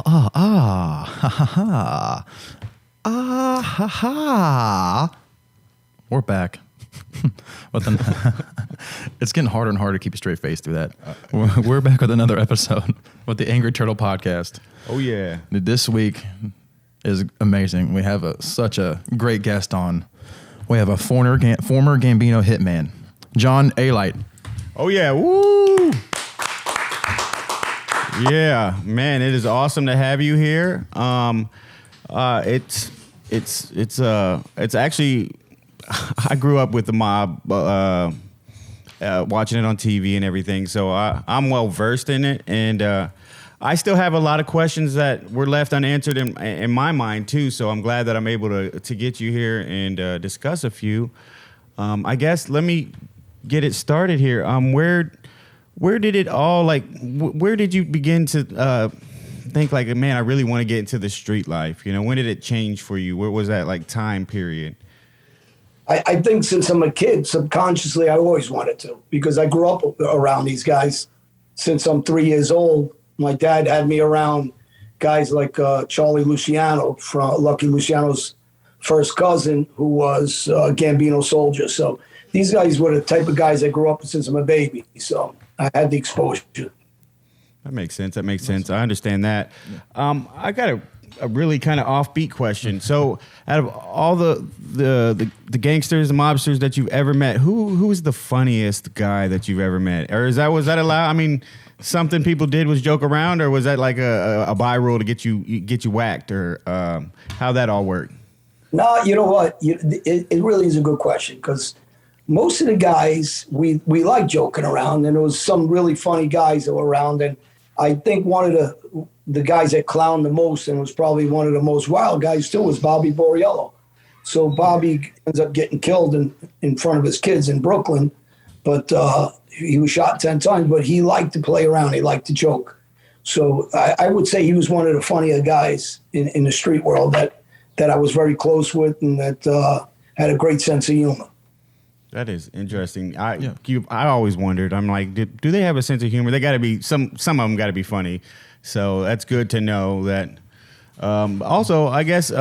Ha ha ha. Ha ha. We're back. But then it's getting harder and harder to keep a straight face through that. We're back with another episode with the Angry Turtle Podcast. Oh, yeah. This week is amazing. We have such a great guest on. We have a former Gambino hitman, John Alite. Oh, yeah. Woo! Yeah, man, it is awesome to have you here. It's actually, I grew up with the mob, watching it on TV and everything, so I'm well versed in it, and I still have a lot of questions that were left unanswered in my mind too. So I'm glad that I'm able to get you here and discuss a few. I guess let me get it started here. Where did it all, where did you begin to think like, man, I really want to get into the street life? You know, when did it change for you? Where was that time period? I think since I'm a kid, subconsciously, I always wanted to, because I grew up around these guys since I'm 3 years old. My dad had me around guys like Charlie Luciano, from Lucky Luciano's first cousin, who was a Gambino soldier. So these guys were the type of guys I grew up with since I'm a baby. So I had the exposure. That makes sense. I understand that. I got a really kind of offbeat question. So out of all the gangsters, the mobsters that you've ever met, who is the funniest guy that you've ever met? Or was that allowed? I mean, something people did was joke around, or was that like a by rule to get you whacked, or how that all worked? No, you know what? It really is a good question, because most of the guys, we like joking around, and there was some really funny guys that were around. And I think one of the guys that clowned the most, and was probably one of the most wild guys too, was Bobby Borriello. So Bobby ends up getting killed in front of his kids in Brooklyn, but he was shot 10 times, but he liked to play around. He liked to joke. So I would say he was one of the funnier guys in the street world that I was very close with, and that had a great sense of humor. That is interesting. I always wondered. I'm like, do they have a sense of humor? They got to be some of them got to be funny. So that's good to know that. Also, I guess.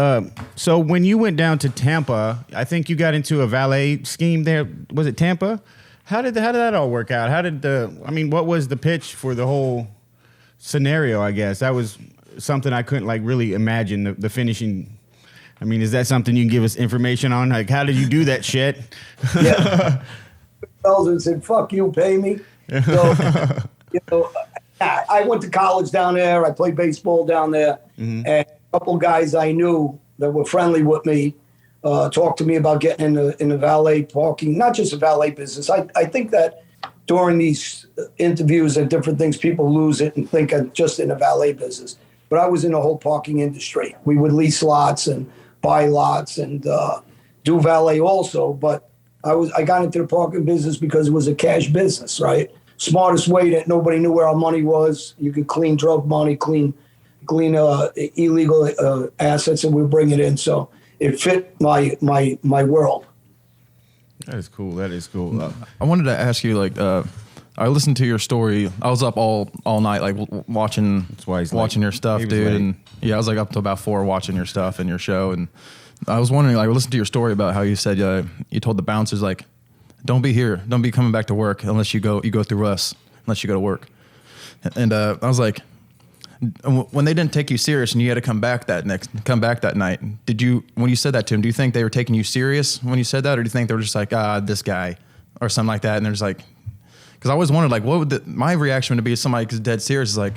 So when you went down to Tampa, I think you got into a valet scheme there. Was it Tampa? How did that all work out? What was the pitch for the whole scenario? I guess that was something I couldn't really imagine the finishing. I mean, is that something you can give us information on? Like, how did you do that shit? Yeah. And said, fuck you, pay me. So, I went to college down there. I played baseball down there. Mm-hmm. And a couple guys I knew that were friendly with me talked to me about getting in the valet parking, not just the valet business. I think that during these interviews and different things, people lose it and think I'm just in the valet business. But I was in the whole parking industry. We would lease lots and buy lots and do valet also. But I got into the parking business because it was a cash business, right? Smartest way that nobody knew where our money was. You could clean drug money, clean illegal assets, and we bring it in. So it fit my world. That is cool. I wanted to ask you, I listened to your story. I was up all night, watching your stuff, dude. Late. And I was up till about 4 watching your stuff and your show. And I was wondering, listen to your story about how you said you told the bouncers, don't be here, don't be coming back to work unless you go through us, unless you go to work. And I was like, when they didn't take you serious and you had to come back that night, when you said that to them, do you think they were taking you serious when you said that, or do you think they were just like, this guy, or something like that? And they're just like, because I always wondered, what would my reaction would be if somebody is dead serious is like,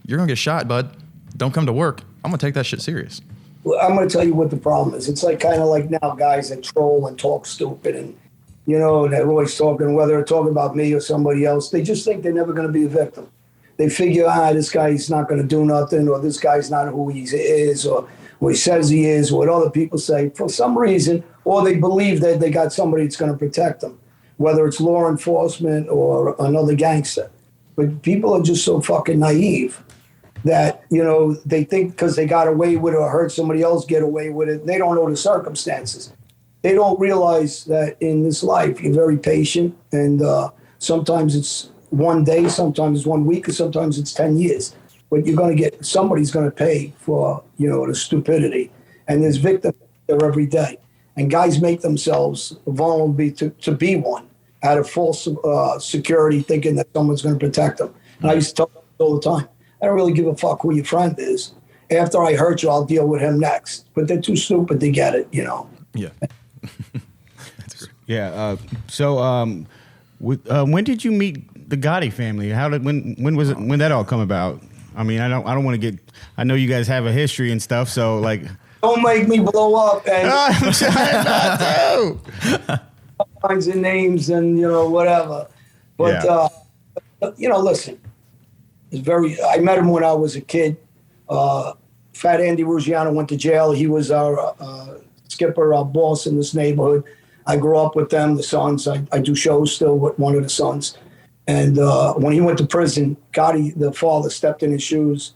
you're gonna get shot, bud. Don't come to work. I'm gonna take that shit serious. Well, I'm gonna tell you what the problem is. It's kind of like now guys that troll and talk stupid, and they're always talking, whether they're talking about me or somebody else. They just think they're never gonna be a victim. They figure, this guy's not gonna do nothing, or this guy's not who he is, or what he says he is, or what other people say for some reason, or they believe that they got somebody that's gonna protect them, whether it's law enforcement or another gangster. But people are just so fucking naive that, they think because they got away with it or heard somebody else get away with it, they don't know the circumstances. They don't realize that in this life, you're very patient, and sometimes it's one day, sometimes it's 1 week, or sometimes it's 10 years. but somebody's going to pay for, the stupidity. And there's victims there every day. And guys make themselves vulnerable to be one out of false security, thinking that someone's going to protect them. And I used to tell them all the time, I don't really give a fuck who your friend is. After I hurt you, I'll deal with him next. But they're too stupid to get it, Yeah. That's great. Yeah. When did you meet the Gotti family? When was it? When that all come about? I mean, I don't want to get. I know you guys have a history and stuff, so like. Don't make me blow up and I'm trying not to. all kinds of names and whatever. But listen, I met him when I was a kid. Fat Andy Ruggiano went to jail. He was our skipper, our boss in this neighborhood. I grew up with them, the sons. I do shows still with one of the sons. And when he went to prison, Gotti, the father, stepped in his shoes.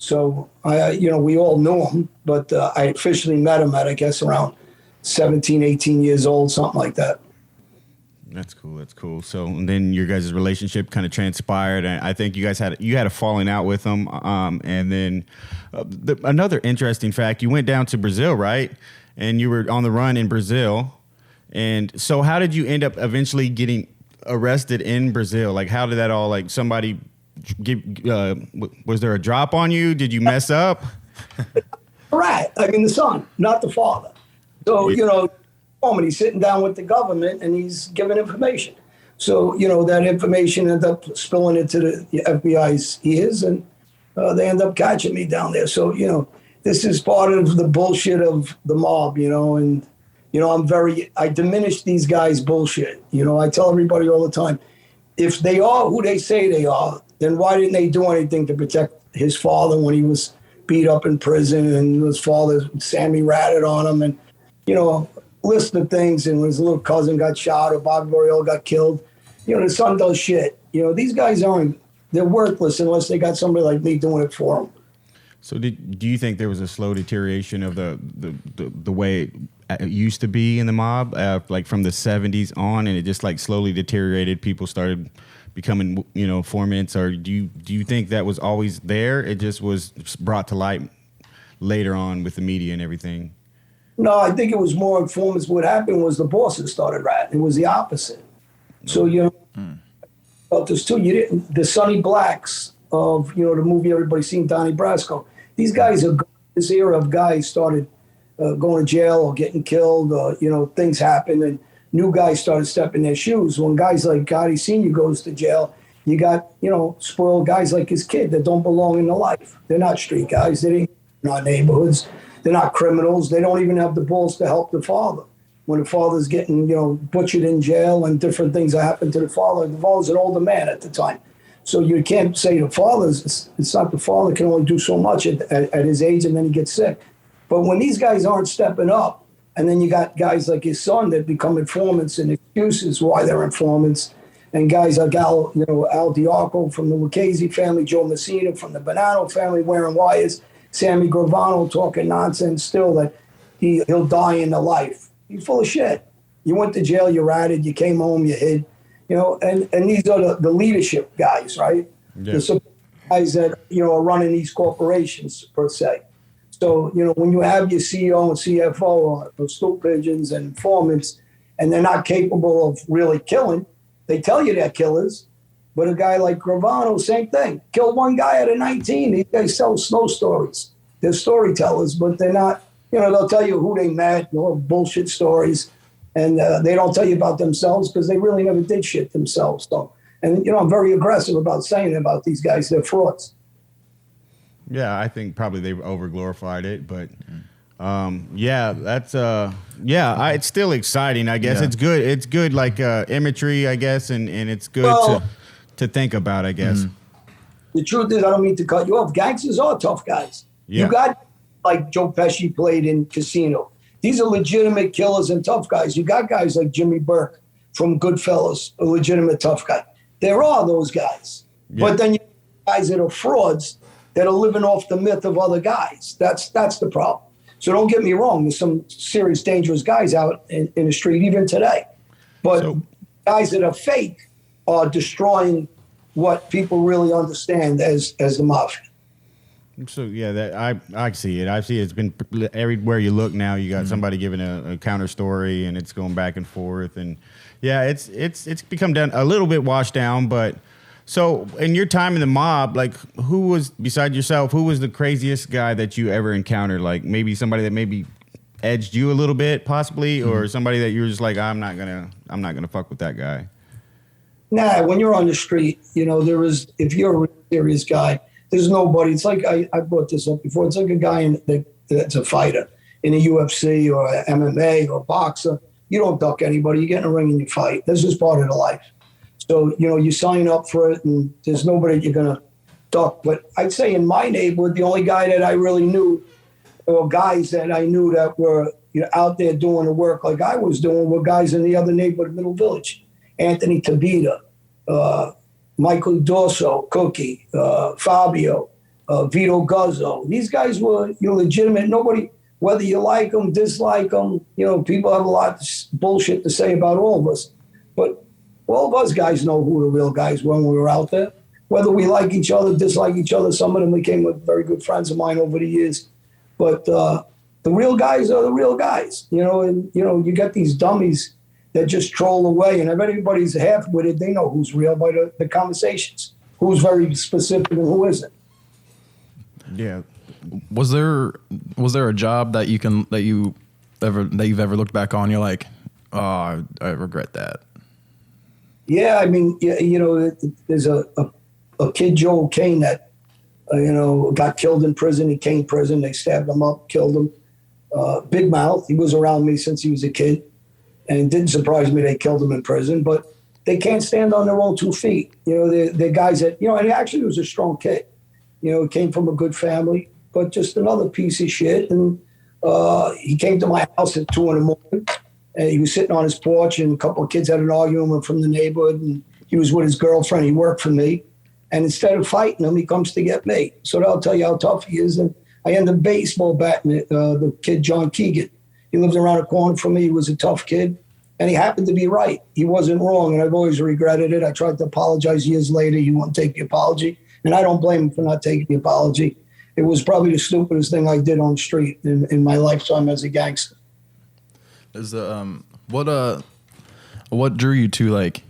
So, we all knew him, but I officially met him at, I guess, around 17, 18 years old, something like that. That's cool. So and then your guys' relationship kind of transpired, and I think you guys had a falling out with him. And then another interesting fact, you went down to Brazil, right? And you were on the run in Brazil. And so how did you end up eventually getting arrested in Brazil? Like, how did that all, like, somebody was there a drop on you? Did you mess up? Right. I mean, the son, not the father. So, he's sitting down with the government and he's giving information. So, that information ended up spilling into the FBI's ears and they end up catching me down there. So, this is part of the bullshit of the mob, and, I diminish these guys' bullshit. I tell everybody all the time, if they are who they say they are, then why didn't they do anything to protect his father when he was beat up in prison and his father, Sammy, ratted on him and, list of things, and when his little cousin got shot or Bobby Borrell got killed. The son does shit. These guys they're worthless unless they got somebody like me doing it for them. So do you think there was a slow deterioration of the way it used to be in the mob, like from the 70s on, and it just like slowly deteriorated? People started becoming, informants, or do you think that was always there? It just was brought to light later on with the media and everything? No, I think it was more informants. What happened was the bosses started ratting. It was the opposite. So, about this too. The Sonny Blacks of, the movie everybody's seen, Donnie Brasco. These guys this era of guys started going to jail or getting killed, or, things happened and new guys started stepping their shoes. When guys like Gotti Sr. goes to jail, you got, spoiled guys like his kid that don't belong in the life. They're not street guys. They ain't in our neighborhoods. They're not criminals. They don't even have the balls to help the father. When the father's getting, butchered in jail and different things that happen to the father's an older man at the time. So you can't say the father's, it's not the father can only do so much at his age and then he gets sick. But when these guys aren't stepping up, and then you got guys like his son that become informants and excuses why they're informants, and guys like Al Diarco from the Lucchese family, Joe Messina from the Bonanno family wearing wires, Sammy Gravano talking nonsense still that he'll die in the life. He's full of shit. You went to jail, you ratted, you came home, you hid. And these are the leadership guys, right? Yeah. The guys that, are running these corporations, per se. So, when you have your CEO and CFO or stool pigeons and informants, and they're not capable of really killing, they tell you they're killers. But a guy like Gravano, same thing. Killed one guy at 19. These guys sell snow stories. They're storytellers, but they're not, they'll tell you who they met, bullshit stories. And they don't tell you about themselves because they really never did shit themselves. So, and, I'm very aggressive about saying about these guys. They're frauds. Yeah, I think probably they've over-glorified it, but that's it's still exciting, I guess. Yeah. It's good like imagery, I guess, and it's good to think about, I guess. The truth is, I don't mean to cut you off. Gangsters are tough guys. Yeah. You got like Joe Pesci played in Casino. These are legitimate killers and tough guys. You got guys like Jimmy Burke from Goodfellas, a legitimate tough guy. There are those guys. Yeah. But then you have guys that are frauds that are living off the myth of other guys. That's the problem. So don't get me wrong. There's some serious, dangerous guys out in the street even today. But guys that are fake are destroying what people really understand as the mafia. So yeah, that I see it. I see it. It's been everywhere you look now. You got somebody giving a counter story, and it's going back and forth, and yeah, it's become a little bit washed down. But so in your time in the mob, like who was beside yourself? Who was the craziest guy that you ever encountered? Like maybe somebody that maybe edged you a little bit, possibly, or somebody that you were just like, I'm not gonna fuck with that guy. Nah, when you're on the street, if you're a real serious guy, there's nobody. It's like I brought this up before. It's like a guy that's a fighter in a UFC or a MMA or boxer. You don't duck anybody. You get in a ring and you fight. This is part of the life. So, you sign up for it and there's nobody you're going to duck. But I'd say in my neighborhood, the only guy that I really knew, or guys that I knew that were out there doing the work like I was doing, were guys in the other neighborhood, Middle Village. Anthony Tabita, Michael Dorso, Cookie, Fabio, Vito Guzzo. These guys were legitimate. Nobody, whether you like them, dislike them, people have a lot of bullshit to say about all of us. But all of us guys know who the real guys were when we were out there. Whether we like each other, dislike each other, some of them became very good friends of mine over the years. But the real guys are the real guys, and you got these dummies that just troll away. And if anybody's half-witted, they know who's real by the conversations, who's very specific and who isn't. Yeah. Was there a job that you've ever looked back on? You're like, oh, I regret that. Yeah, I mean, there's a kid, Joe Kane, that got killed in prison. He came prison. They stabbed him up, killed him. Big mouth. He was around me since he was a kid. And it didn't surprise me they killed him in prison, but they can't stand on their own 2 feet. They're guys that, and he actually was a strong kid. He came from a good family, but just another piece of shit. And he came to my house at 2 a.m. And he was sitting on his porch, and a couple of kids had an argument from the neighborhood, and he was with his girlfriend. He worked for me. And instead of fighting him, he comes to get me. So that'll tell you how tough he is. And I ended up baseball batting the kid, John Keegan. He lives around the corner from me. He was a tough kid, and he happened to be right. He wasn't wrong, and I've always regretted it. I tried to apologize years later. He wouldn't take the apology, and I don't blame him for not taking the apology. It was probably the stupidest thing I did on the street in my lifetime as a gangster. Is what drew you to like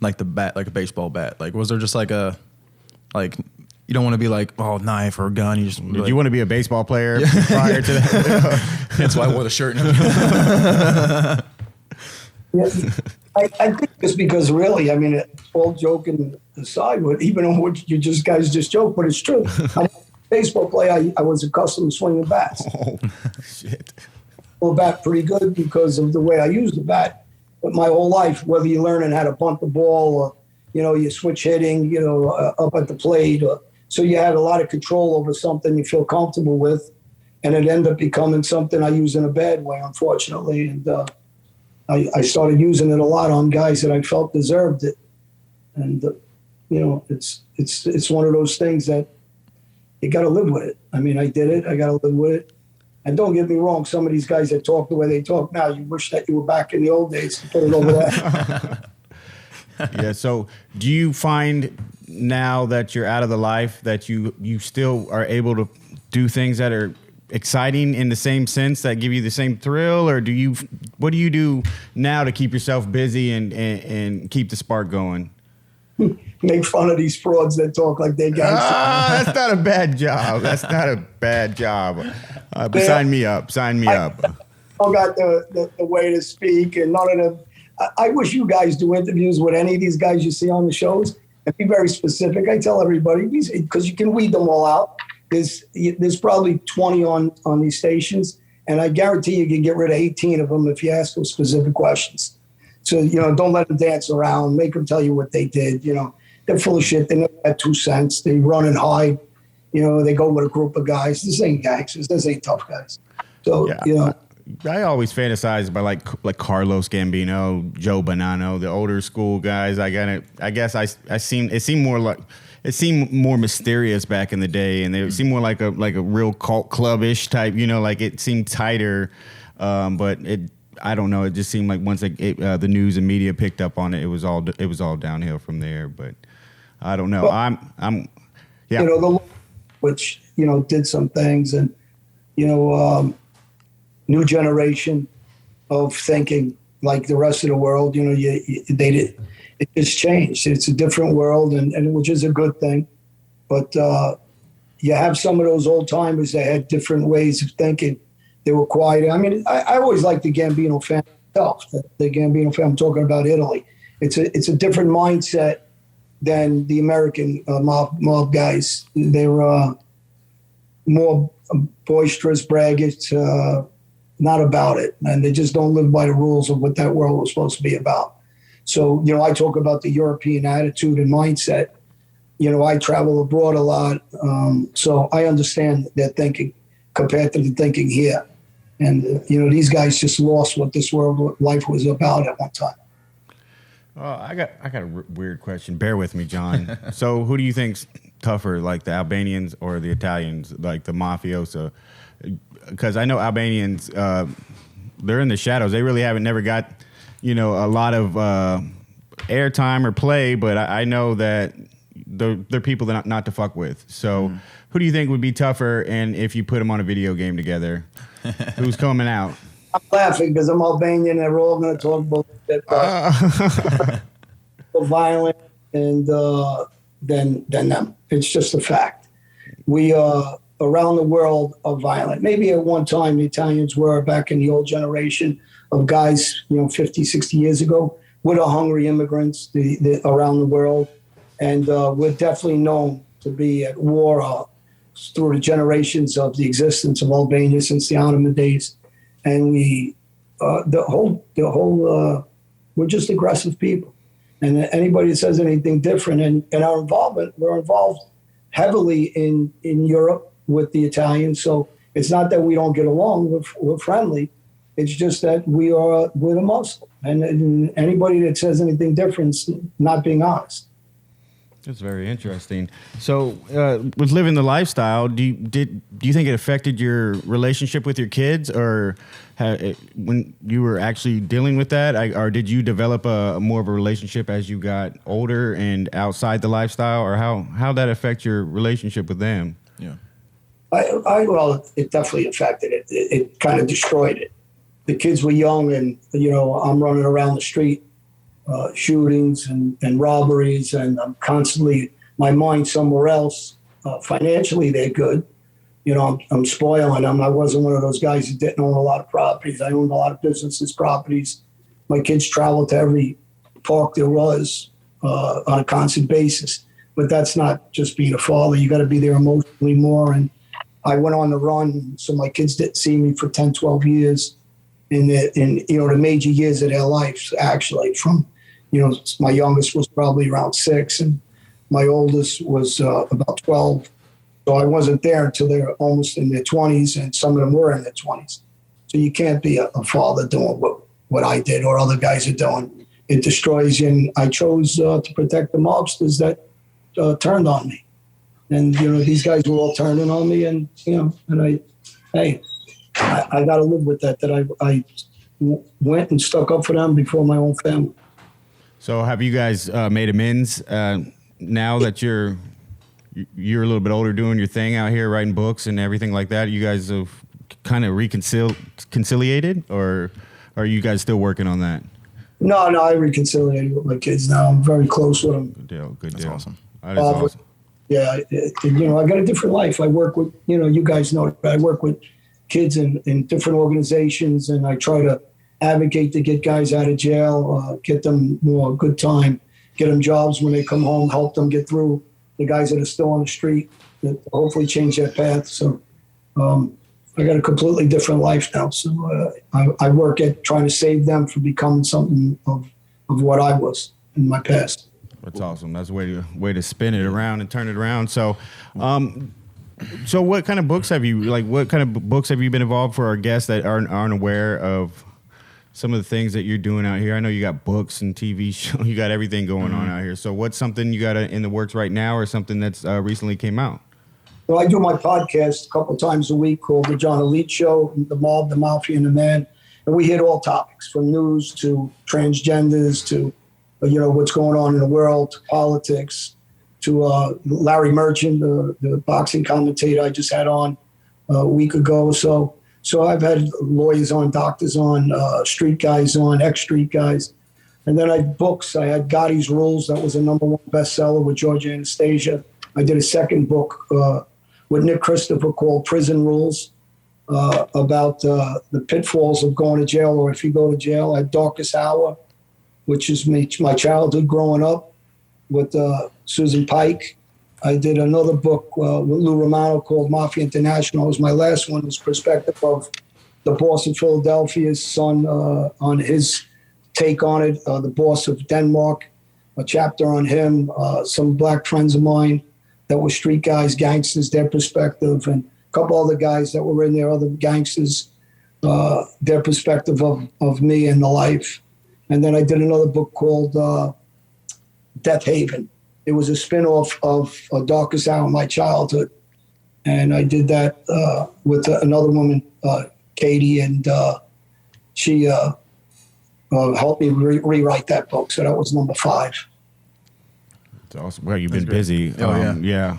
the bat, like a baseball bat? Like, was there just like you don't want to be like, oh, knife or a gun. Did you want to be a baseball player prior to that? That's why I wore the shirt. I think it's because really, I mean, all joking aside, even on what you guys just joke, but it's true. I'm a baseball player. I was accustomed to swinging bats. Oh, shit. Well, bat pretty good because of the way I use the bat. But my whole life, whether you're learning how to bunt the ball or, you switch hitting, up at the plate, so you had a lot of control over something you feel comfortable with, and it ended up becoming something I use in a bad way, unfortunately. And I started using it a lot on guys that I felt deserved it. And it's one of those things that you got to live with it. I mean, I did it. I got to live with it. And don't get me wrong, some of these guys that talk the way they talk now, you wish that you were back in the old days to put it over there. Yeah. So do you find now that you're out of the life that you still are able to do things that are exciting in the same sense, that give you the same thrill? Or what do you do now to keep yourself busy and keep the spark going? Make fun of these frauds that talk like they gangsters. That's not a bad job. That's not a bad job. Sign me up. Sign me up. I got the way to speak, and none of them. I wish you guys do interviews with any of these guys you see on the shows and be very specific. I tell everybody, because you can weed them all out. There's probably 20 on these stations, and I guarantee you can get rid of 18 of them if you ask them specific questions. So, don't let them dance around. Make them tell you what they did. They're full of shit. They never had 2 cents. They run and hide. They go with a group of guys. This ain't gangsters. This ain't tough guys. So, yeah. I always fantasize about like Carlos Gambino, Joe Bonanno, the older school guys. It seemed more mysterious back in the day, and they seemed more like a real cult club-ish type. Like it seemed tighter, but I don't know. It just seemed like once the news and media picked up on it, it was all downhill from there. But I don't know. Well, yeah. which, did some things, and, new generation of thinking like the rest of the world. It just changed. It's a different world, and which is a good thing. But you have some of those old timers that had different ways of thinking. They were quiet. I mean, I always liked the Gambino family itself. The Gambino family. I'm talking about Italy. It's a different mindset than the American mob guys. They were more boisterous, braggish, not about it, and they just don't live by the rules of what that world was supposed to be about. So, I talk about the European attitude and mindset. I travel abroad a lot, so I understand their thinking compared to the thinking here. And, these guys just lost what this world life was about at one time. I got a weird question. Bear with me, John. So who do you think's tougher, like the Albanians or the Italians, like the mafioso? Because I know Albanians, they're in the shadows. They really never got, a lot of airtime or play, but I know that they're people that not to fuck with. So who do you think would be tougher, and if you put them on a video game together, who's coming out? I'm laughing because I'm Albanian and we're all going to talk about that. Violent and than them. It's just a fact. We around the world are violent. Maybe at one time the Italians were, back in the old generation of guys, 50, 60 years ago. We're the hungry immigrants around the world. And we're definitely known to be at war through the generations of the existence of Albania since the Ottoman days. And we're just aggressive people. And anybody that says anything different, and our involvement, we're involved heavily in Europe with the Italians. So it's not that we don't get along, we're friendly. It's just that we're the Muslim. And anybody that says anything different is not being honest. That's very interesting. So, with living the lifestyle, do you think it affected your relationship with your kids, or when you were actually dealing with that, or did you develop more of a relationship as you got older and outside the lifestyle, or how that affect your relationship with them? Yeah, well, it definitely affected it. It kind of destroyed it. The kids were young, and I'm running around the street. Shootings and robberies, and I'm constantly, my mind somewhere else. Financially, they're good. I'm spoiling them. I wasn't one of those guys who didn't own a lot of properties. I owned a lot of businesses, properties. My kids traveled to every park there was on a constant basis. But that's not just being a father. You got to be there emotionally more. And I went on the run, so my kids didn't see me for 10, 12 years in the major years of their lives, actually, from my youngest was probably around 6, and my oldest was about 12. So I wasn't there until they were almost in their 20s, and some of them were in their 20s. So you can't be a father doing what I did or other guys are doing. It destroys you. And I chose to protect the mobsters that turned on me. And, these guys were all turning on me, and, and I got to live with that I went and stuck up for them before my own family. So have you guys made amends now that you're a little bit older, doing your thing out here, writing books and everything like that? You guys have kind of reconciliated, or are you guys still working on that? No, I reconciliated with my kids now. I'm very close with them. Good deal. That's awesome. That is awesome. Yeah, I got a different life. I work with, you guys know, I work with kids in different organizations, and I try to advocate to get guys out of jail, get them more good time, get them jobs when they come home, help them get through the guys that are still on the street, that hopefully change their path. So I got a completely different life now. So I work at trying to save them from becoming something of what I was in my past. That's awesome. That's a way to spin it around and turn it around. So, so what kind of books have you been involved for our guests that aren't aware of some of the things that you're doing out here? I know you got books and TV shows, you got everything going on out here. So what's something you got in the works right now, or something that's recently came out? Well, I do my podcast a couple of times a week called The John Alite Show, The Mob, The Mafia, and The Man. And we hit all topics, from news to transgenders to, what's going on in the world, to politics, Larry Merchant, the boxing commentator I just had on a week ago. So I've had lawyers on, doctors on, street guys on, ex-street guys. And then I had books. I had Gotti's Rules. That was a #1 bestseller with Georgia Anastasia. I did a second book with Nick Christopher called Prison Rules, about the pitfalls of going to jail, or if you go to jail. I had Darkest Hour, which is my childhood growing up with Susan Pike. I did another book with Lou Romano called Mafia International. It was my last one. It was perspective of the boss of Philadelphia's son on his take on it, the boss of Denmark, a chapter on him, some black friends of mine that were street guys, gangsters, their perspective, and a couple other guys that were in there, other gangsters, their perspective of me and the life. And then I did another book called Death Haven. It was a spin-off of Darkest Hour, my childhood. And I did that with another woman, Katie, and she helped me rewrite that book. So that was #5. That's awesome. Well, you've been busy. Yeah.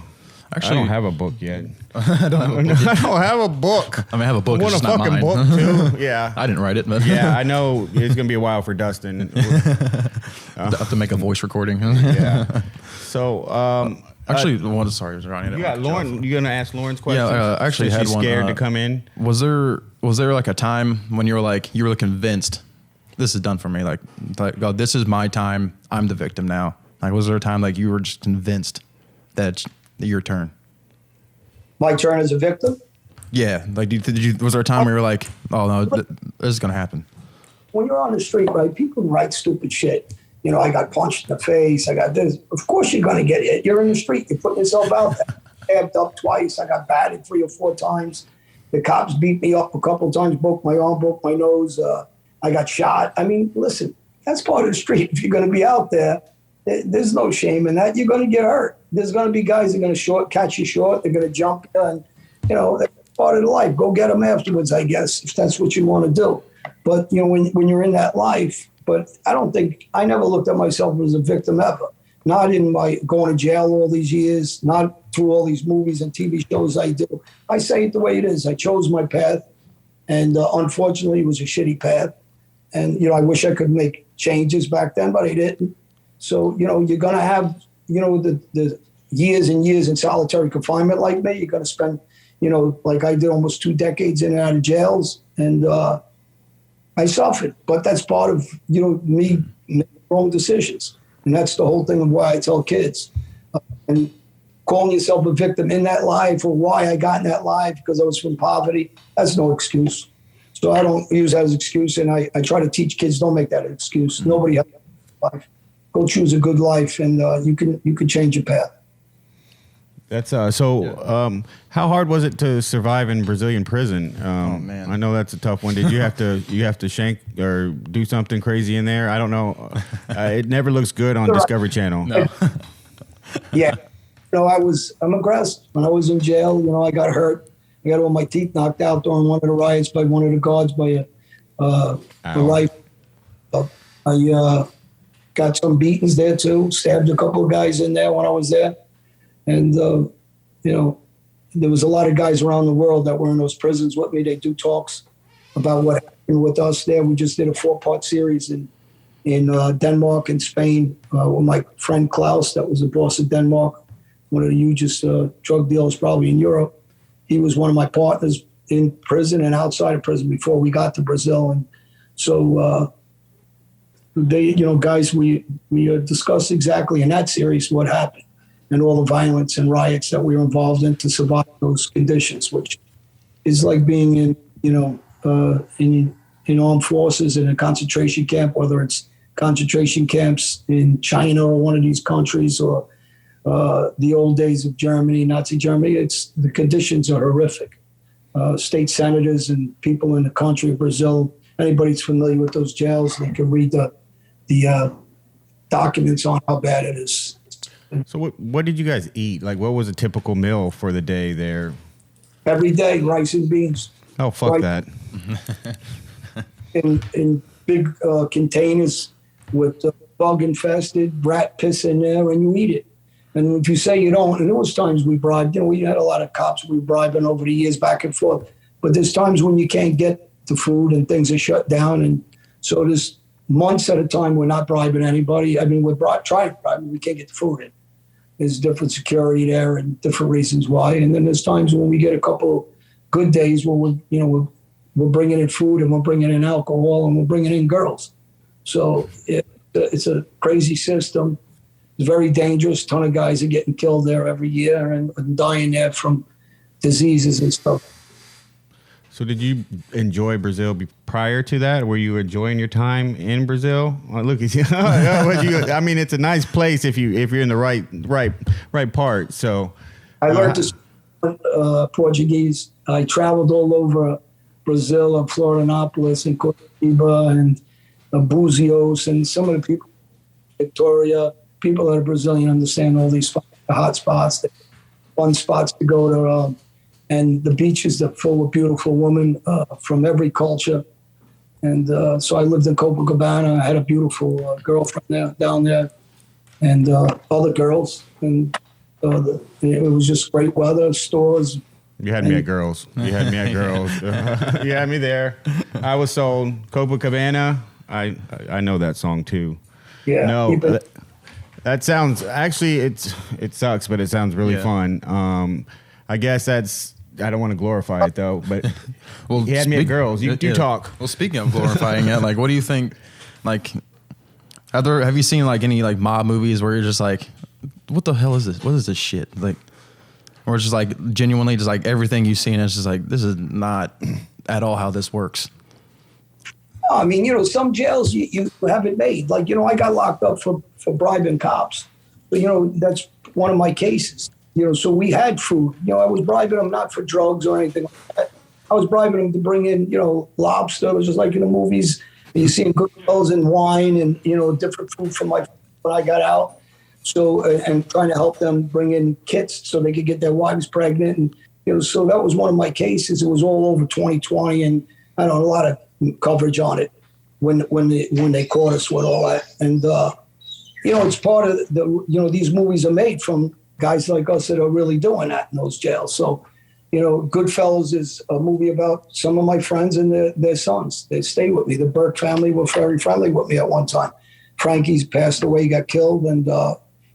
Actually, I don't have a book yet. I don't have a book. I mean, I have a book. I want a fucking book too. Yeah. I didn't write it, but yeah, I know it's gonna be a while for Dustin. I have to make a voice recording. Yeah. So, actually, sorry, Ronnie. You got Lauren. You gonna ask Lauren's question? Yeah, I actually had she's one. Scared to come in. Was there like a time when you were convinced this is done for me? Like, God, this is my time. I'm the victim now. Like, was there a time like you were just convinced that it's your turn? My turn as a victim? Yeah. Like, was there a time where you were like, oh no, this is gonna happen? When you're on the street, right? People write stupid shit. You know, I got punched in the face. I got this. Of course, you're gonna get hit. You're in the street. You're putting yourself out there. Stabbed up twice. I got batted 3 or 4 times. The cops beat me up a couple of times. Broke my arm. Broke my nose. I got shot. I mean, listen, that's part of the street. If you're going to be out there, there's no shame in that. You're going to get hurt. There's going to be guys that are going to catch you short. They're going to jump you, and that's part of the life. Go get them afterwards, I guess, if that's what you want to do. But when you're in that life, but I never looked at myself as a victim ever. Not in my going to jail all these years. Not through all these movies and TV shows I do. I say it the way it is. I chose my path, and unfortunately, it was a shitty path. And, I wish I could make changes back then, but I didn't. So, you're going to have, the years and years in solitary confinement like me. You're going to spend, like I did, almost 2 decades in and out of jails. And I suffered. But that's part of, me making wrong decisions. And that's the whole thing of why I tell kids. And calling yourself a victim in that life, or why I got in that life because I was from poverty, that's no excuse. So I don't use that as an excuse, and I try to teach kids, don't make that an excuse. Mm-hmm. Nobody has a life. Go choose a good life, and you can change your path. That's so. How hard was it to survive in Brazilian prison? Oh man, I know that's a tough one. Did you have to shank or do something crazy in there? I don't know. It never looks good on Discovery Channel. No. Yeah, I'm aggressive. When I was in jail, I got hurt. I got all my teeth knocked out during one of the riots by one of the guards by a rifle. I got some beatings there too. Stabbed a couple of guys in there when I was there, and there was a lot of guys around the world that were in those prisons with me. They do talks about what happened with us there. We just did a 4-part series in Denmark and Spain with my friend Klaus, that was the boss of Denmark, one of the hugest drug dealers probably in Europe. He was one of my partners in prison and outside of prison before we got to Brazil. And so guys, we discussed exactly in that series what happened and all the violence and riots that we were involved in to survive those conditions, which is like being in armed forces in a concentration camp, whether it's concentration camps in China or one of these countries, or the old days of Germany, Nazi Germany. The conditions are horrific. State senators and people in the country of Brazil, anybody's familiar with those jails, they can read the documents on how bad it is. So what did you guys eat? Like, what was a typical meal for the day there? Every day, rice and beans. Oh, fuck that. In big containers with bug infested rat piss in there, and you eat it. And if you say you don't, and there was times we bribed, we had a lot of cops we were bribing over the years back and forth. But there's times when you can't get the food and things are shut down. And so there's months at a time we're not bribing anybody. I mean, we're trying to bribe, we can't get the food in. There's different security there and different reasons why. And then there's times when we get a couple good days where we're bringing in food and we're bringing in alcohol and we're bringing in girls. So it's a crazy system. It's very dangerous. A ton of guys are getting killed there every year and dying there from diseases and stuff. So did you enjoy Brazil prior to that? Were you enjoying your time in Brazil? Oh, look at you. I mean, it's a nice place if you're in the right part. So I learned to speak Portuguese. I traveled all over Brazil and Florianopolis and Curitiba and Búzios, and some of the people, Victoria, people that are Brazilian understand all these hot spots, fun spots to go to, and the beaches are full of beautiful women from every culture. And so I lived in Copacabana. I had a beautiful girlfriend down there, and other girls. And it was just great weather, stores. You had me at girls. You had me at girls. You had me there. I was sold. Copacabana. I know that song too. Yeah. No, that sounds actually it sucks, but it sounds really fun. I guess I don't want to glorify it though, but well, he had me at girls. You talk. Well, speaking of glorifying it, like, what do you think? Like, have you seen like any like mob movies where you're just like, what the hell is this? What is this shit? Like, or it's just like genuinely just like everything you've seen is just like, this is not at all how this works. I mean, some jails you have it made. Like, I got locked up for bribing cops. But, that's one of my cases. So we had food. I was bribing them not for drugs or anything like that. I was bribing them to bring in, lobster. It was just like in the movies. You see good clothes and wine and, different food from when I got out. So, and trying to help them bring in kits so they could get their wives pregnant. And, so that was one of my cases. It was all over 2020 and I don't know, a lot of coverage on it when they caught us with all that. And, it's part of these movies are made from guys like us that are really doing that in those jails. So, Goodfellas is a movie about some of my friends and their sons. They stay with me. The Burke family were very friendly with me at one time. Frankie's passed away, got killed, and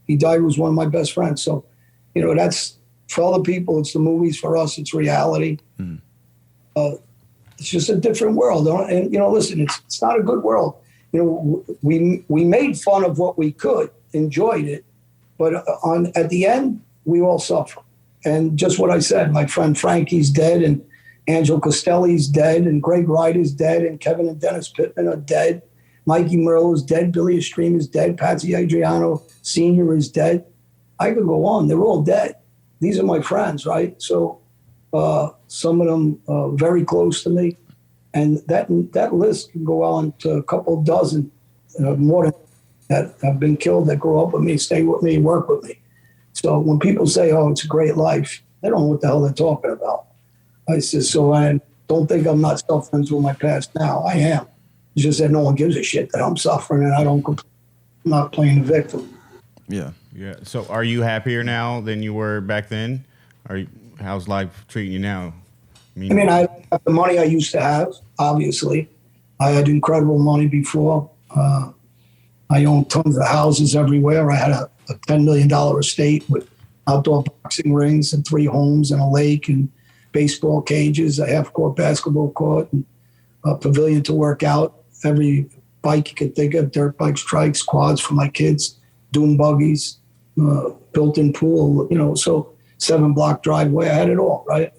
he died. Was one of my best friends. So, that's for other people. It's the movies. For us, it's reality. Mm. It's just a different world. And, listen, it's not a good world. We made fun of what we could, enjoyed it, but at the end, we all suffer. And just what I said, my friend Frankie's dead, and Angelo Costelli's dead, and Greg Ryder's dead, and Kevin and Dennis Pittman are dead. Mikey Merlo's dead. Billy Estream is dead. Patsy Adriano Sr. is dead. I could go on. They're all dead. These are my friends, right? So some of them very close to me. And that list can go on to a couple dozen, more that have been killed, that grew up with me, stay with me, work with me. So when people say, oh, it's a great life, they don't know what the hell they're talking about. I said, so I don't think I'm not suffering through my past now. I am. It's just that no one gives a shit that I'm suffering and I'm not playing the victim. Yeah. Yeah. So are you happier now than you were back then? How's life treating you now? I have the money I used to have, obviously. I had incredible money before. I owned tons of houses everywhere. I had a $10 million estate with outdoor boxing rings and 3 homes and a lake and baseball cages, a half-court basketball court, and a pavilion to work out. Every bike you could think of, dirt bikes, trikes, quads for my kids, dune buggies, built-in pool, so 7-block driveway. I had it all, right?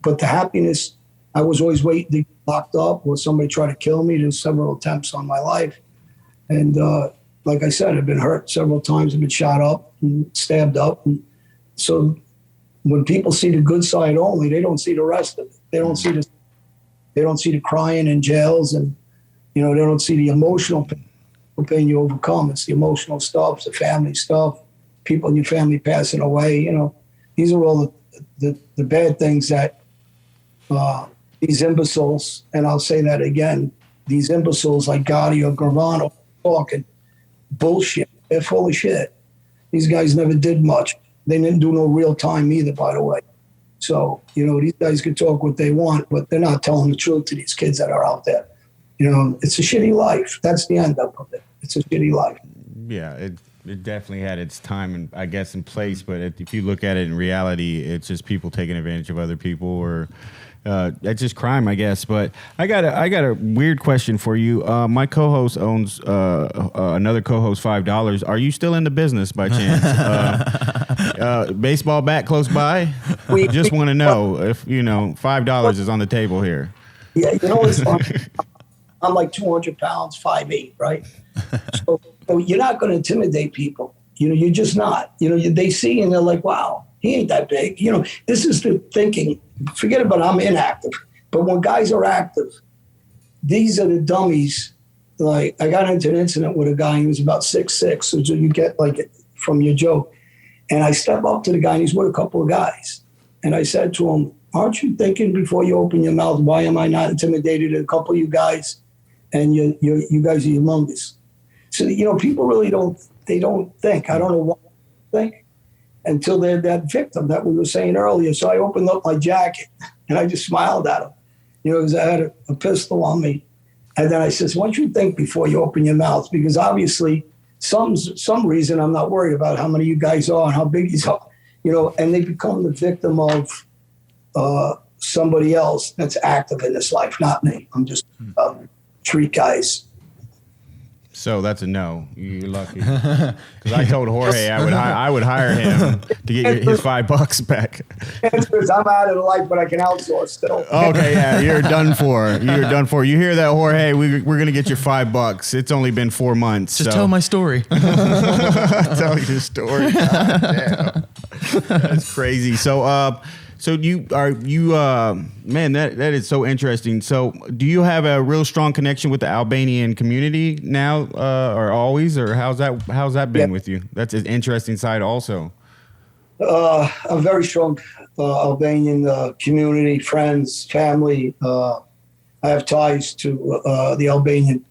But the happiness, I was always waiting to get locked up or somebody try to kill me. There's several attempts on my life. And like I said, I've been hurt several times. I've been shot up and stabbed up. And so when people see the good side only, they don't see the rest of it. They don't see the crying in jails, and they don't see the emotional pain you overcome. It's the emotional stuff, the family stuff, people in your family passing away. These are all the bad things that these imbeciles, and I'll say that again, these imbeciles like Gotti or Gravano talking bullshit. They're full of shit. These guys never did much. They didn't do no real time either, by the way. So, these guys can talk what they want, but they're not telling the truth to these kids that are out there. It's a shitty life. That's the end of it. It's a shitty life. Yeah, it definitely had its time and I guess in place, but if you look at it in reality, it's just people taking advantage of other people, or that's just crime, I guess. But I got a weird question for you. My co-host owns another co-host $5. Are you still in the business by chance? Baseball bat close by? Just want to know if $5 is on the table here. Yeah, it's fun. I'm like 200 pounds, 5'8", right? So you're not going to intimidate people. You're just not. They see and they're like, wow, he ain't that big. This is the thinking. Forget about I'm inactive. But when guys are active, these are the dummies. Like, I got into an incident with a guy, he was about 6'6", so you get like from your joke. And I step up to the guy, and he's with a couple of guys. And I said to him, aren't you thinking before you open your mouth, why am I not intimidated? A couple of you guys, and you guys are humongous. So, people really don't think. I don't know what they think until they're that victim that we were saying earlier. So I opened up my jacket and I just smiled at him, because I had a pistol on me. And then I says, why don't you think before you open your mouth? Because obviously some reason I'm not worried about how many you guys are and how big you are, and they become the victim of somebody else that's active in this life, not me. I'm just treat guys. So that's a no. You're lucky. Because I told Jorge I would hire him to get his $5 back. I'm out of the life, but I can outsource still. Okay, yeah, you're done for. You're done for. You hear that, Jorge? We're gonna get you $5. It's only been 4 months. Just tell my story. Tell your story. God damn. That's crazy. So man, that is so interesting. So do you have a real strong connection with the Albanian community now, or always, or how's that been with you? That's an interesting side also. A very strong Albanian community, friends, family. I have ties to the Albanian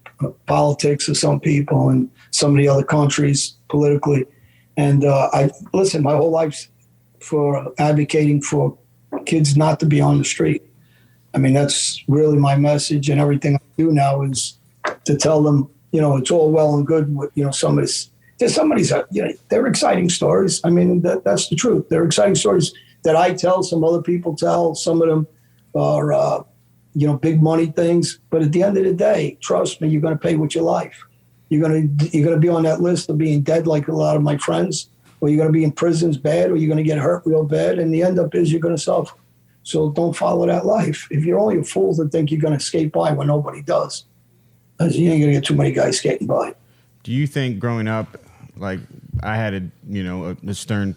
politics of some people and some of the other countries politically. And I listen, my whole life for advocating for kids not to be on the street. I mean, that's really my message, and everything I do now is to tell them, it's all well and good with, they're exciting stories. I mean, that's the truth. They're exciting stories that I tell, some other people tell, some of them are, big money things. But at the end of the day, trust me, you're going to pay with your life. You're going to be on that list of being dead like a lot of my friends, or you're going to be in prisons bad, or you're going to get hurt real bad, and the end up is you're going to suffer. So don't follow that life. If you're only a fool to think you're going to skate by when nobody does, you ain't going to get too many guys skating by. Do you think growing up, like I had a stern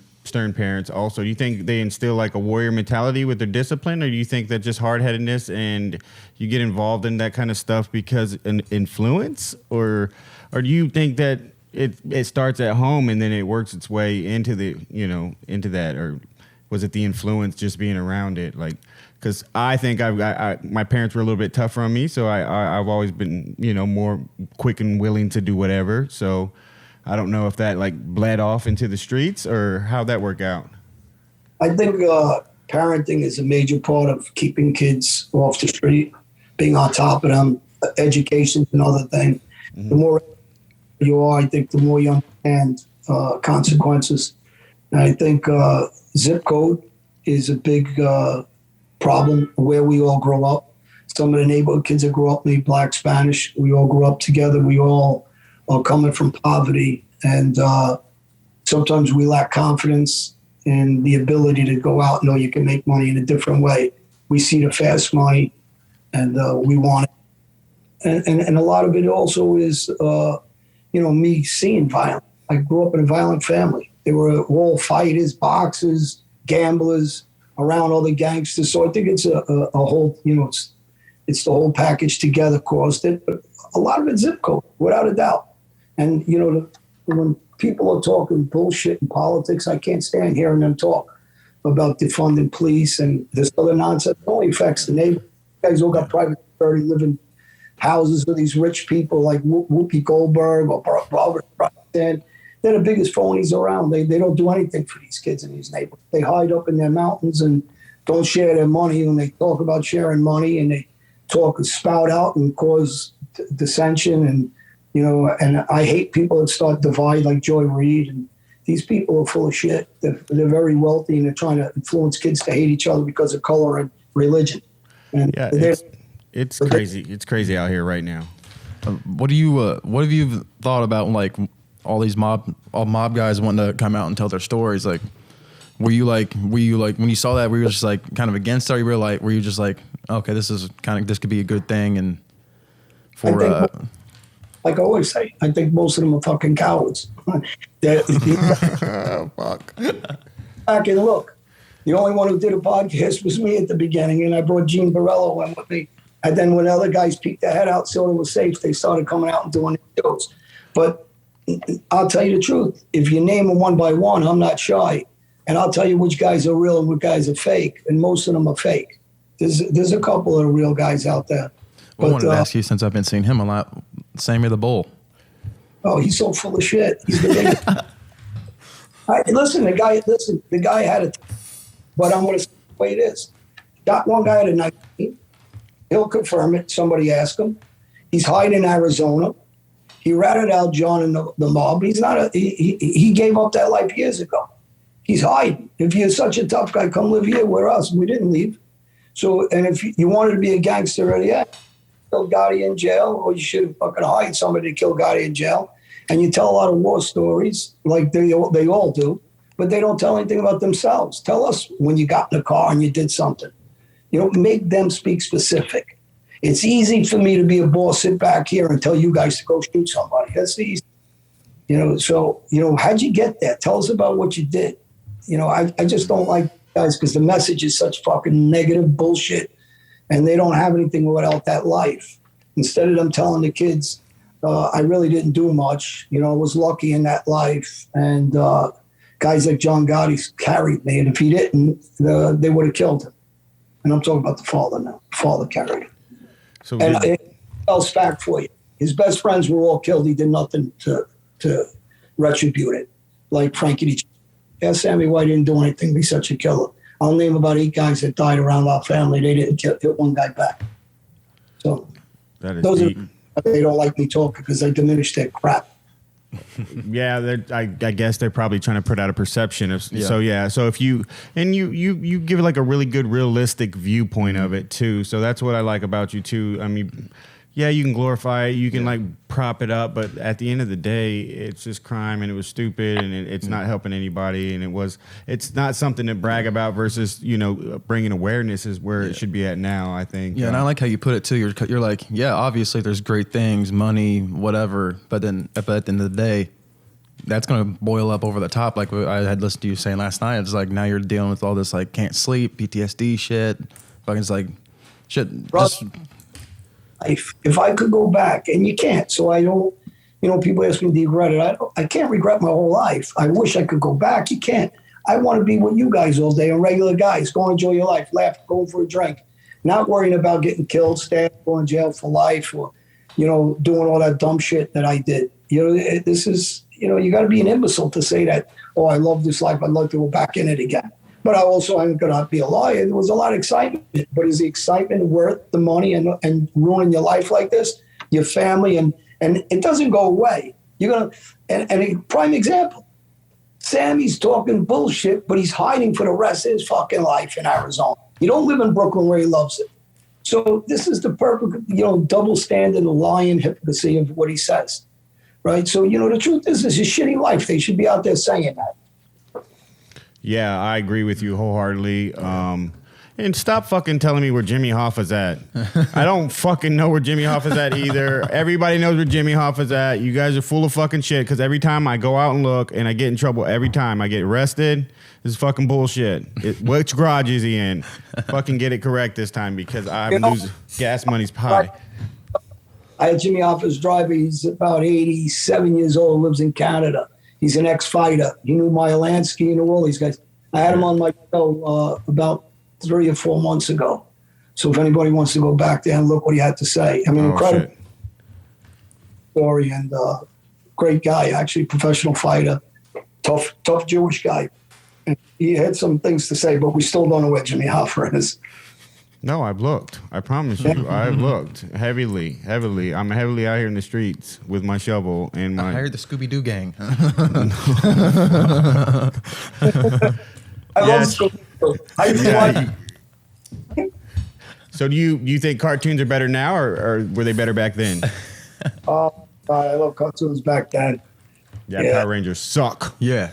parents also, do you think they instill like a warrior mentality with their discipline, or do you think that just hard-headedness and you get involved in that kind of stuff because an influence, or do you think that it starts at home and then it works its way into into that, or was it the influence just being around it? Like, because I think my parents were a little bit tougher on me, so I've always been more quick and willing to do whatever. So I don't know if that like bled off into the streets or how'd that work out. I think parenting is a major part of keeping kids off the street, being on top of them. Education is another thing. Mm-hmm. The more you are, I think the more you understand consequences. And I think zip code is a big problem where we all grow up. Some of the neighborhood kids that grew up, maybe Black, Spanish, we all grew up together. We all are coming from poverty. And sometimes we lack confidence in the ability to go out and know you can make money in a different way. We see the fast money and we want it. And a lot of it also is me seeing violence. I grew up in a violent family. They were all fighters, boxers, gamblers, around other gangsters. So I think it's a whole, it's the whole package together caused it. But a lot of it's zip code, without a doubt. And, when people are talking bullshit in politics, I can't stand hearing them talk about defunding police and this other nonsense. It only affects the neighborhood. You guys all got private property, live in houses with these rich people like Whoopi Goldberg or Robert Rothstein. they're the biggest phonies around. They don't do anything for these kids in these neighborhoods. They hide up in their mountains and don't share their money. When they talk about sharing money and they spout out and cause dissension, and and I hate people that start divide like Joy Reid. And these people are full of shit. They're very wealthy and they're trying to influence kids to hate each other because of color and religion. And yeah, it's crazy. It's crazy out here right now. What have you thought about like all these mob guys wanting to come out and tell their stories? Like, were you like when you saw that, were you just like kind of against it? Or were you just like, okay, this could be a good thing? And like I always say, I think most of them are fucking cowards. Fuck. Back and look, the only one who did a podcast was me at the beginning, and I brought Gene Borello in with me. And then when other guys peeked their head out, so it was safe, they started coming out and doing their shows. But I'll tell you the truth. If you name them one by one, I'm not shy. And I'll tell you which guys are real and which guys are fake. And most of them are fake. There's a couple of real guys out there. Well, I wanted to ask you, since I've been seeing him a lot, Sammy the Bull. Oh, he's so full of shit. He's the biggest. The guy had a, but I'm going to say the way it is. Got one guy at a 19. He'll confirm it. Somebody ask him. He's hiding in Arizona. He ratted out John and the mob. He's not he gave up that life years ago. He's hiding. If you're such a tough guy, come live here with us. We didn't leave. So, and if you wanted to be a gangster, kill Gotti in jail, or you should fucking hide somebody to kill Gotti in jail. And you tell a lot of war stories, like they all do, but they don't tell anything about themselves. Tell us when you got in the car and you did something. Make them speak specific. It's easy for me to be a boss, sit back here and tell you guys to go shoot somebody. That's easy. How'd you get there? Tell us about what you did. I just don't like guys because the message is such fucking negative bullshit, and they don't have anything without that life. Instead of them telling the kids, I really didn't do much. I was lucky in that life. And guys like John Gotti carried me. And if he didn't, they would have killed him. And I'm talking about the father now. The father carried him. So it else fact for you. His best friends were all killed. He did nothing to retribute it. Like Frankie. Ask Sammy why he didn't do anything to be such a killer. I'll name about 8 guys that died around our family. They didn't hit one guy back. So that is those deep. They don't like me talking because I diminish their crap. Yeah, I guess they're probably trying to put out a perception of. Yeah. So if you give like a really good realistic viewpoint of it too. So that's what I like about you too. I mean, yeah, you can glorify it, you can like prop it up, but at the end of the day, it's just crime, and it was stupid, and it's not helping anybody, and it's not something to brag about versus bringing awareness is where it should be at now, I think. Yeah, and I like how you put it too. You're like, yeah, obviously there's great things, money, whatever, but then at the end of the day, that's going to boil up over the top. Like I had listened to you saying last night, it's like now you're dealing with all this like can't sleep, PTSD shit, fucking it's like shit. Just, if I could go back, and you can't, so I don't, people ask me, do you regret it? I can't regret my whole life. I wish I could go back. You can't. I want to be with you guys all day, and regular guys. Go enjoy your life, laugh, go for a drink, not worrying about getting killed, stabbed, going to jail for life, or, doing all that dumb shit that I did. This is, you got to be an imbecile to say that, oh, I love this life, I'd like to go back in it again. But I also am going to be a liar. There was a lot of excitement. But is the excitement worth the money and ruining your life like this, your family? And it doesn't go away. You're going to, and a prime example, Sammy's talking bullshit, but he's hiding for the rest of his fucking life in Arizona. You don't live in Brooklyn where he loves it. So this is the perfect, double standard, lying hypocrisy of what he says. Right? So, the truth is, it's a shitty life. They should be out there saying that. Yeah, I agree with you wholeheartedly. And stop fucking telling me where Jimmy Hoffa's at. I don't fucking know where Jimmy Hoffa's at either. Everybody knows where Jimmy Hoffa's at. You guys are full of fucking shit because every time I go out and look and I get in trouble, every time I get arrested, this is fucking bullshit. Which garage is he in? Fucking get it correct this time because I'm losing. Gas money's high. I had Jimmy Hoffa's driver. He's about 87 years old, lives in Canada. He's an ex-fighter. He knew Meyer Lansky and all these guys. I had him on my show about 3 or 4 months ago. So if anybody wants to go back there and look what he had to say. I mean, incredible story. And great guy, actually, professional fighter, tough Jewish guy. And he had some things to say, but we still don't know where Jimmy Hoffa is. No, I've looked. I promise you, I've looked heavily. I'm heavily out here in the streets with my shovel and my. I hired the Scooby-Doo gang. I love Scooby-Doo. So do you think cartoons are better now, or were they better back then? Oh, God, I love cartoons back then. Yeah, Power Rangers suck. Yeah.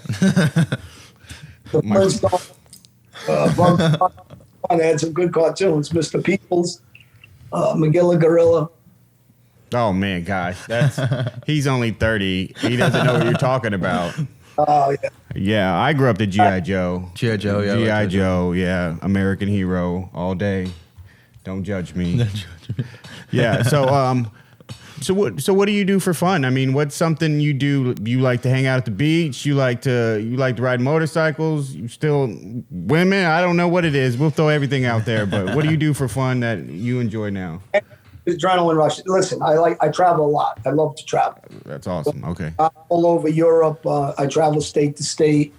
The first they had some good cartoons. Mr. Peoples, Magilla Gorilla. Oh man, gosh, he's only 30. He doesn't know what you're talking about. Oh yeah. Yeah, I grew up to G.I. Joe. G.I. Joe, yeah. G.I. Joe, yeah. American hero all day. Don't judge me. Yeah. So what do you do for fun? I mean, what's something you do? You like to hang out at the beach? You like to ride motorcycles? You still women? I don't know what it is. We'll throw everything out there. But what do you do for fun that you enjoy now? Adrenaline rush. Listen, I travel a lot. I love to travel. That's awesome. Okay. All over Europe. I travel state to state.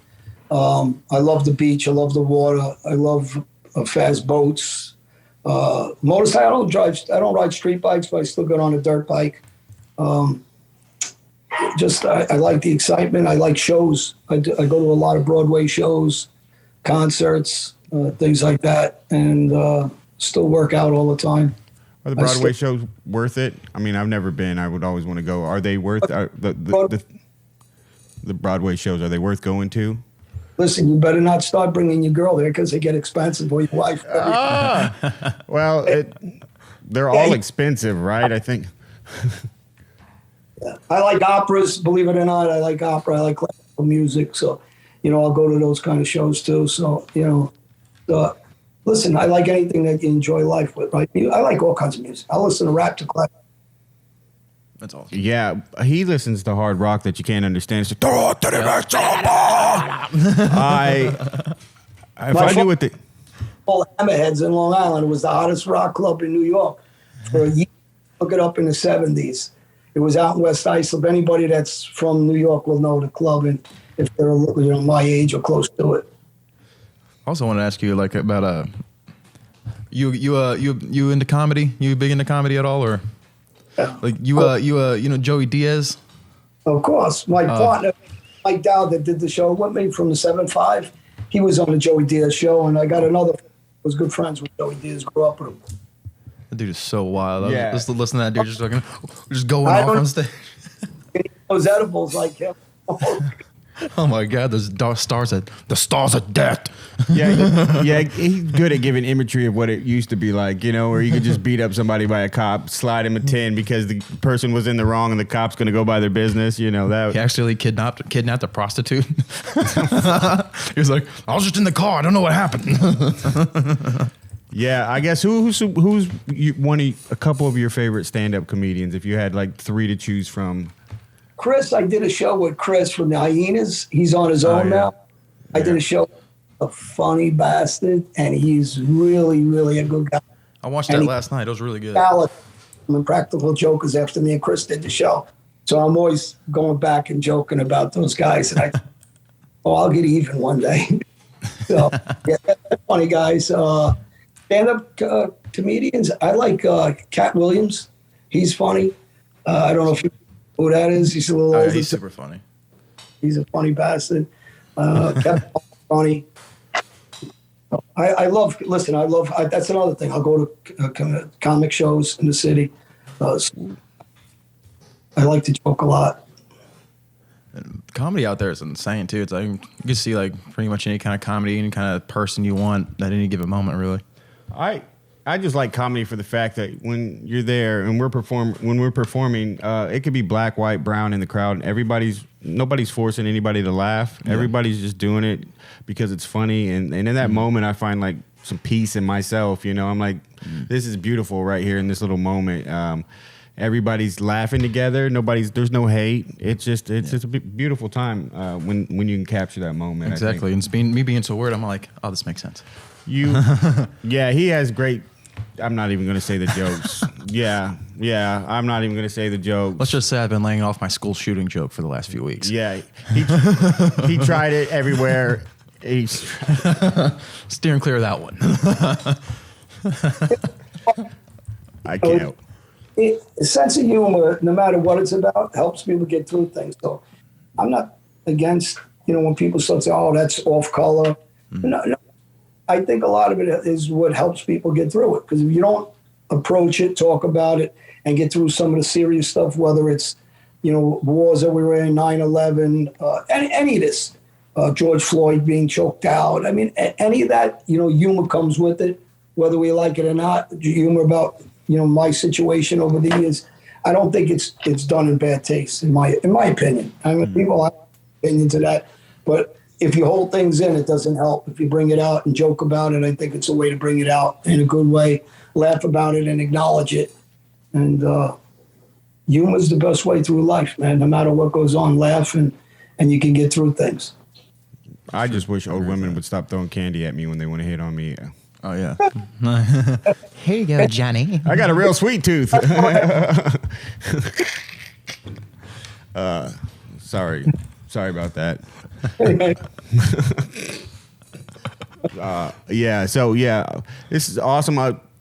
I love the beach. I love the water. I love fast boats. Motorcycle. I don't ride street bikes, but I still get on a dirt bike. I like the excitement. I like shows. I go to a lot of Broadway shows, concerts, things like that, and still work out all the time. Are the Broadway shows worth it? I mean, I've never been. I would always want to go. Are they worth the Broadway shows? Are they worth going to? Listen, you better not start bringing your girl there because they get expensive or your wife. Well, they're all expensive, right? I think. I like operas, believe it or not. I like opera. I like classical music. So, I'll go to those kind of shows too. So, listen, I like anything that you enjoy life with, right? I like all kinds of music. I listen to rap to classical. That's awesome. Yeah, he listens to hard rock that you can't understand. It's like, if I do what the all Hammerheads in Long Island. It was the hottest rock club in New York for a year. Look it up in the 70s. It was out in West Islip. Anybody that's from New York will know the club, and if they're my age or close to it. I also want to ask you about you into comedy? You big into comedy at all, or? Like you Joey Diaz? Of course. My partner, Mike Dowd, that did the show with me from the 7-5, he was on the Joey Diaz show, and I got another was good friends with Joey Diaz, grew up with him. That dude is so wild. Yeah. Just listen to that dude just going off on stage. Those edibles like him. Oh my God, the stars are dead. Yeah, he's good at giving imagery of what it used to be like, where you could just beat up somebody by a cop, slide him a 10 because the person was in the wrong and the cop's going to go by their business, that. He actually kidnapped a prostitute. He was like, I was just in the car. I don't know what happened. Yeah, I guess who's a couple of your favorite stand-up comedians if you had like 3 to choose from? Chris, I did a show with Chris from the Hyenas. He's on his own now. I did a show, a funny bastard, and he's really, really a good guy. I watched that last night. It was really good. And Practical Jokers after me and Chris did the show. So I'm always going back and joking about those guys. And I'll get even one day. So, yeah, they're funny guys. Stand-up comedians, I like Cat Williams. He's funny. I don't know if you know who that is. He's a little older. He's super funny. He's a funny bastard. Cat funny. That's another thing. I'll go to comic shows in the city. I like to joke a lot. And comedy out there is insane too. It's like you can see like pretty much any kind of comedy, any kind of person you want at any given moment, really. I just like comedy for the fact that when you're there and we're performing, it could be black, white, brown in the crowd. Nobody's forcing anybody to laugh. Yeah. Everybody's just doing it because it's funny. And in that moment, I find like some peace in myself. I'm like, this is beautiful right here in this little moment. Everybody's laughing together. There's no hate. It's just a beautiful time when you can capture that moment. Exactly. And me being so weird, I'm like, oh, this makes sense. Yeah, he has great I'm not even going to say the jokes. Yeah, I'm not even going to say the jokes. Let's just say I've been laying off my school shooting joke for the last few weeks. Yeah, he tried it everywhere. He's steering clear of that one. I can't. A sense of humor, no matter what it's about, helps people get through things. So I'm not against, when people start saying, oh, that's off color. No, I think a lot of it is what helps people get through it. Because if you don't approach it, talk about it, and get through some of the serious stuff, whether it's, wars that we were in, 9/11, any of this, George Floyd being choked out. I mean, any of that, humor comes with it, whether we like it or not. Humor about, my situation over the years. I don't think it's done in bad taste, in my opinion. I mean, people have opinions of that, but if you hold things in, it doesn't help. If you bring it out and joke about it, I think it's a way to bring it out in a good way, laugh about it and acknowledge it. And humor is the best way through life, man. No matter what goes on, laugh and you can get through things. I just wish old women would stop throwing candy at me when they want to hit on me. Oh, yeah. Here you go, Johnny. I got a real sweet tooth. Sorry about that. This is awesome.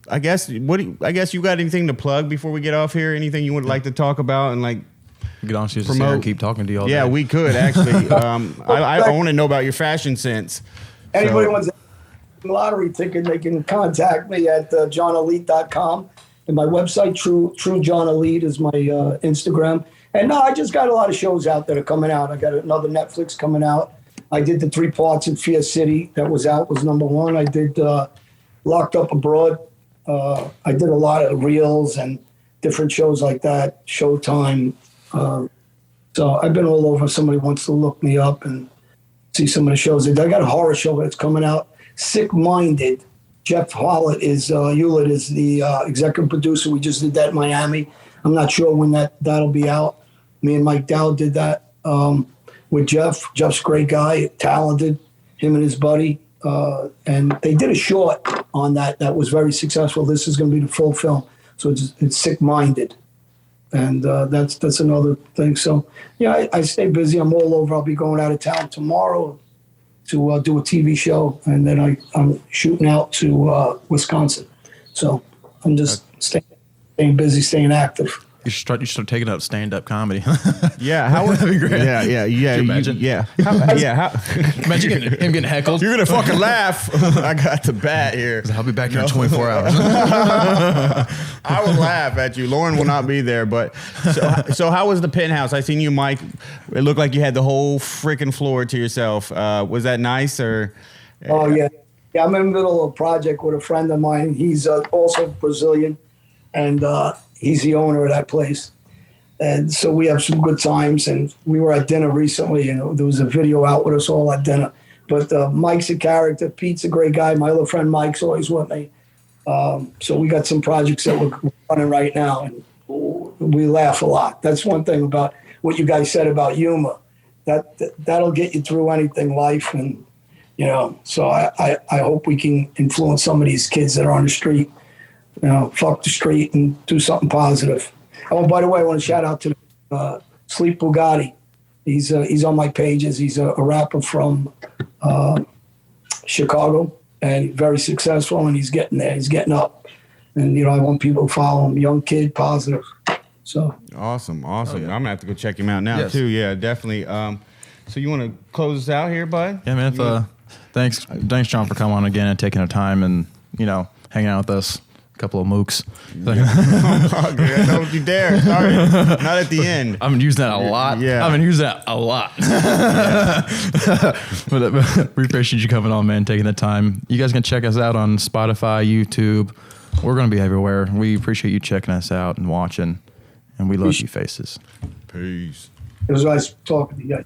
I guess you got anything to plug before we get off here? Anything you would like to talk about and like get on to promote and keep talking to you all day. Yeah, we could actually. I want to know about your fashion sense. Anybody wants a lottery ticket, they can contact me at johnalite.com. And my website, True John Alite, is my Instagram. And no, I just got a lot of shows out that are coming out. I got another Netflix coming out. I did the 3 parts in Fear City that was out, was number 1. I did Locked Up Abroad. I did a lot of reels and different shows like that, Showtime. So I've been all over. If somebody wants to look me up and see some of the shows. I got a horror show that's coming out, Sick Minded. Jeff Hewlett is the executive producer. We just did that in Miami. I'm not sure when that'll be out. Me and Mike Dowd did that with Jeff. Jeff's a great guy, talented, him and his buddy. And they did a short on that was very successful. This is going to be the full film. So it's Sick Minded. And that's another thing. So, yeah, I stay busy. I'm all over. I'll be going out of town tomorrow to do a TV show. And then I'm shooting out to Wisconsin. So I'm just staying busy, staying active. You should start taking up stand-up comedy. Yeah, how would that be great? Yeah. Can you imagine? Imagine him getting heckled. You're gonna fucking laugh. I got the bat here. I'll be back here in 24 hours. I will laugh at you. Lauren will not be there, but so how was the penthouse? I seen you, Mike. It looked like you had the whole freaking floor to yourself. Was that nice or? Oh yeah. Yeah, I'm in the middle of a project with a friend of mine. He's also Brazilian, and he's the owner of that place. And so we have some good times. And we were at dinner recently, and there was a video out with us all at dinner. But Mike's a character. Pete's a great guy. My other friend Mike's always with me. So we got some projects that we're running right now, and we laugh a lot. That's one thing about what you guys said about humor. That'll get you through anything, life. And, so I hope we can influence some of these kids that are on the street. Fuck the street and do something positive. Oh, by the way, I want to shout out to Sleep Bugatti. He's on my pages. He's a rapper from Chicago, and very successful, and he's getting there. He's getting up. And, I want people to follow him. Young kid, positive. So Awesome. Oh, yeah. I'm going to have to go check him out now, too. Yeah, definitely. So you want to close us out here, bud? Yeah, man. Thanks, John, for coming on again and taking the time and, hanging out with us. Couple of mooks. Don't you dare. Sorry. Not at the end. I've been using that a lot. Yeah. I've been using that a lot. But we appreciate you coming on, man, taking the time. You guys can check us out on Spotify, YouTube. We're going to be everywhere. We appreciate you checking us out and watching. And we love you faces. Peace. It was nice talking to you guys.